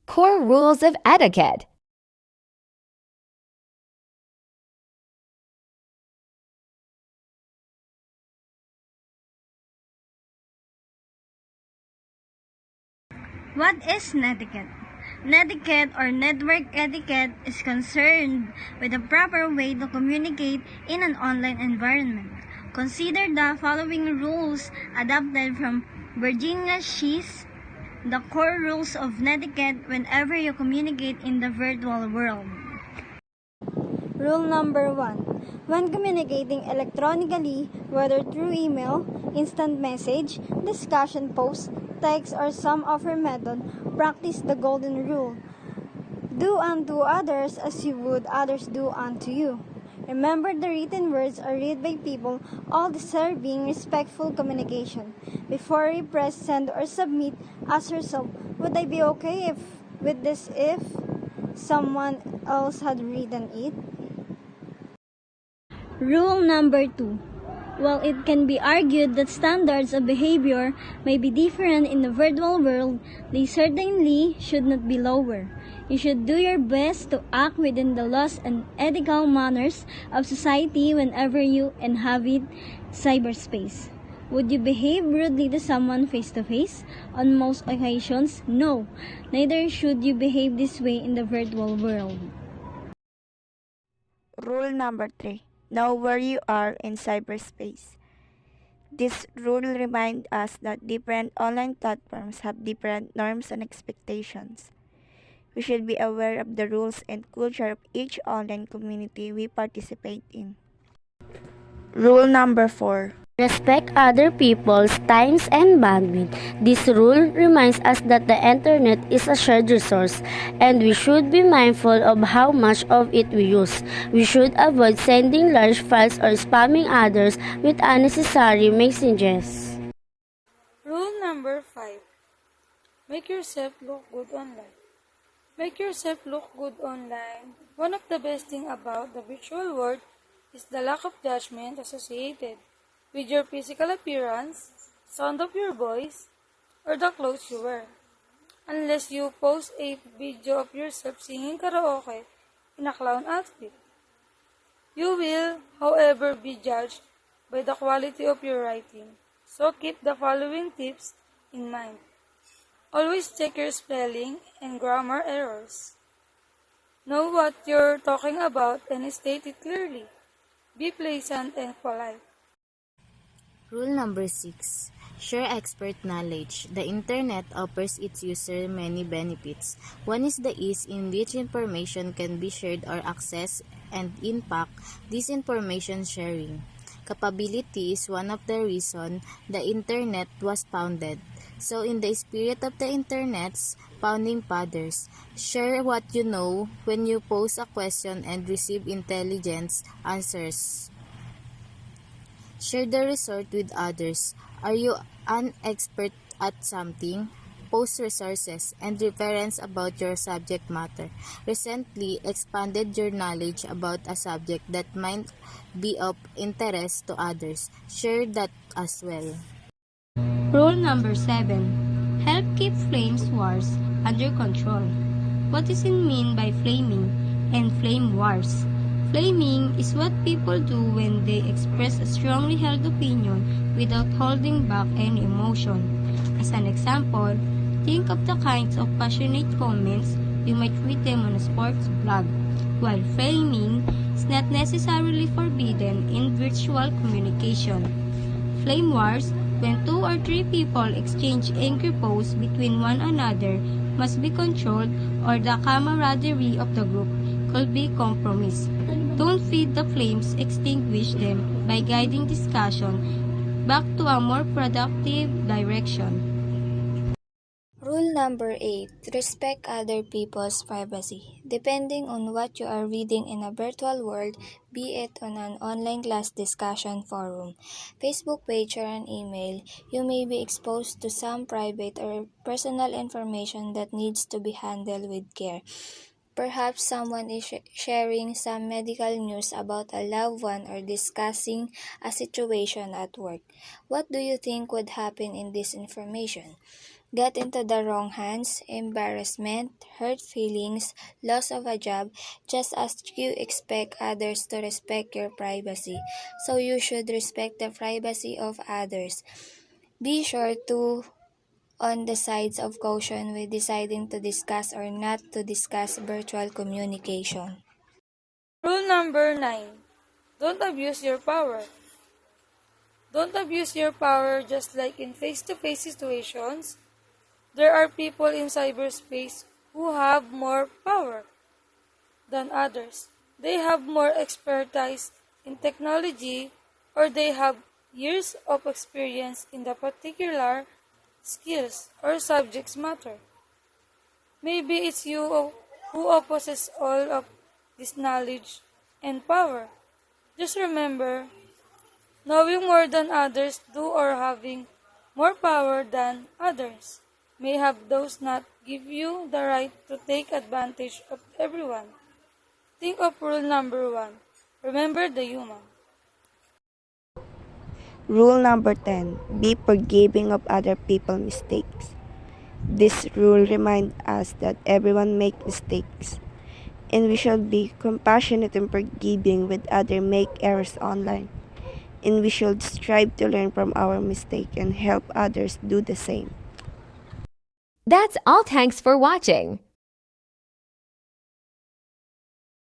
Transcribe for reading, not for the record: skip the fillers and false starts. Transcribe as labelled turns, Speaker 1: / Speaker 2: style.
Speaker 1: Core rules of etiquette.
Speaker 2: What is netiquette? Netiquette or network etiquette is concerned with the proper way to communicate in an online environment. Consider the following rules adapted from Virginia She's The Core Rules of Netiquette Whenever You Communicate in the Virtual World. Rule number 1. When communicating electronically, whether through email, instant message, discussion posts, text, or some other method, practice the golden rule. Do unto others as you would others do unto you. Remember, the written words are read by people all deserving respectful communication. Before you press send or submit, ask yourself, would I be okay with this if someone else had written it? Rule number 2. While it can be argued that standards of behavior may be different in the virtual world, they certainly should not be lower. You should do your best to act within the laws and ethical manners of society whenever you inhabit cyberspace. Would you behave rudely to someone face-to-face? On most occasions, no. Neither should you behave this way in the virtual world.
Speaker 3: Rule number 3. Know where you are in cyberspace. This rule reminds us that different online platforms have different norms and expectations. We should be aware of the rules and culture of each online community we participate in. Rule number 4.
Speaker 4: Respect other people's times and bandwidth. This rule reminds us that the internet is a shared resource and we should be mindful of how much of it we use. We should avoid sending large files or spamming others with unnecessary messages.
Speaker 5: Rule number 5. Make yourself look good online. Make yourself look good online. One of the best things about the virtual world is the lack of judgment associated with your physical appearance, sound of your voice, or the clothes you wear. Unless you post a video of yourself singing karaoke in a clown outfit. You will, however, be judged by the quality of your writing. So keep the following tips in mind. Always check your spelling and grammar errors. Know what you're talking about and state it clearly. Be pleasant and polite.
Speaker 6: Rule number 6. Share expert knowledge. The internet offers its users many benefits. One is the ease in which information can be shared or accessed, and in fact, this information sharing capability is one of the reasons the internet was founded. So in the spirit of the internet's founding fathers, share what you know when you pose a question and receive intelligent answers. Share the result with others. Are you an expert at something? Post resources and reference about your subject matter. Recently expanded your knowledge about a subject that might be of interest to others. Share that as well.
Speaker 2: Rule number 7. Help keep flames wars under control. What does it mean by flaming and flame wars? Flaming is what people do when they express a strongly held opinion without holding back any emotion. As an example, think of the kinds of passionate comments you might read them on a sports blog. While flaming is not necessarily forbidden in virtual communication. Flame wars, when 2 or 3 people exchange angry posts between one another, must be controlled or the camaraderie of the group could be compromised. Don't feed the flames, extinguish them by guiding discussion back to a more productive direction.
Speaker 7: Rule number 8. Respect other people's privacy. Depending on what you are reading in a virtual world, be it on an online class discussion forum, Facebook page, or an email, you may be exposed to some private or personal information that needs to be handled with care. Perhaps someone is sharing some medical news about a loved one or discussing a situation at work. What do you think would happen in this information? get into the wrong hands, embarrassment, hurt feelings, loss of a job, just as you expect others to respect your privacy. So you should respect the privacy of others. Be sure to on the sides of caution with deciding to discuss or not to discuss virtual communication.
Speaker 5: Rule number 9. Don't abuse your power. Don't abuse your power just like in face-to-face situations. There are people in cyberspace who have more power than others. They have more expertise in technology or they have years of experience in the particular skills or subjects matter. Maybe it's you who possesses all of this knowledge and power. Just remember, knowing more than others do or having more power than others may have those not give you the right to take advantage of everyone. Think of rule number 1. Remember the human.
Speaker 3: Rule number 10. Be forgiving of other people's mistakes. This rule reminds us that everyone makes mistakes, and we should be compassionate and forgiving with others make errors online. And we should strive to learn from our mistake and help others do the same.
Speaker 1: That's all. Thanks for watching.